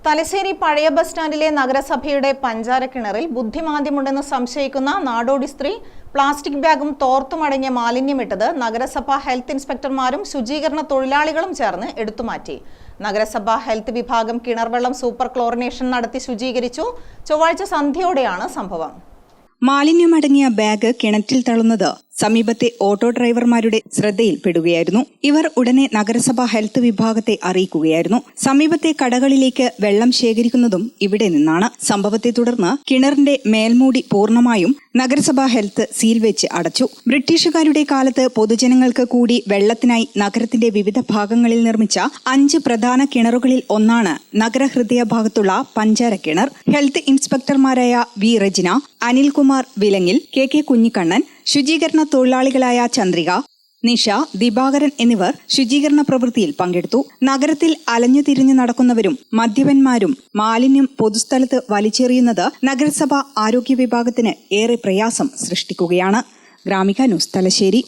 തലശ്ശേരി പഴയ ബസ് സ്റ്റാൻഡിലെ നഗരസഭയുടെ പഞ്ചാരക്കിണറിൽ ബുദ്ധിമാന്ദ്യമുണ്ടെന്ന് സംശയിക്കുന്ന നാടോടി സ്ത്രീ പ്ലാസ്റ്റിക് ബാഗും തോർത്തുമടങ്ങിയ മാലിന്യമിട്ടത് നഗരസഭാ ഹെൽത്ത് ഇൻസ്പെക്ടർമാരും ശുചീകരണ തൊഴിലാളികളും ചേർന്ന് എടുത്തുമാറ്റി. നഗരസഭാ ഹെൽത്ത് വിഭാഗം കിണർവെള്ളം സൂപ്പർ ക്ലോറിനേഷൻ നടത്തി ശുചീകരിച്ചു. ചൊവ്വാഴ്ച സന്ധ്യയോടെയാണ് സംഭവം. മാലിന്യമടങ്ങിയ ബാഗ് കിണറ്റിൽ തള്ളുന്നത് സമീപത്തെ ഓട്ടോ ഡ്രൈവർമാരുടെ ശ്രദ്ധയിൽപ്പെടുകയായിരുന്നു. ഇവർ ഉടനെ നഗരസഭാ ഹെൽത്ത് വിഭാഗത്തെ അറിയിക്കുകയായിരുന്നു. സമീപത്തെ കടകളിലേക്ക് വെള്ളം ശേഖരിക്കുന്നതും ഇവിടെ നിന്നാണ്. സംഭവത്തെ തുടർന്ന് കിണറിന്റെ മേൽമൂടി പൂർണ്ണമായും നഗരസഭാ ഹെൽത്ത് സീൽ വെച്ച് അടച്ചു. ബ്രിട്ടീഷുകാരുടെ കാലത്ത് പൊതുജനങ്ങൾക്ക് കൂടി വെള്ളത്തിനായി നഗരത്തിന്റെ വിവിധ ഭാഗങ്ങളിൽ നിർമ്മിച്ച 5 പ്രധാന കിണറുകളിൽ ഒന്നാണ് നഗരഹൃദയ ഭാഗത്തുള്ള പഞ്ചാര കിണർ. Health ഇൻസ്പെക്ടർമാരായ V Regina, Anilkumar വിലങ്ങിൽ, K Kunhikannan, ശുചീകരണ തൊഴിലാളികളായ ചന്ദ്രിക, നിഷ, ദിവാകരൻ എന്നിവർ ശുചീകരണ പ്രവൃത്തിയിൽ പങ്കെടുത്തു. നഗരത്തിൽ അലഞ്ഞുതിരിഞ്ഞു നടക്കുന്നവരും മദ്യപന്മാരും മാലിന്യം പൊതുസ്ഥലത്ത് വലിച്ചെറിയുന്നത് നഗരസഭ ആരോഗ്യ വിഭാഗത്തിന് ഏറെ പ്രയാസം സൃഷ്ടിക്കുകയാണ്. ഗ്രാമിക ന്യൂസ്, തലശ്ശേരി.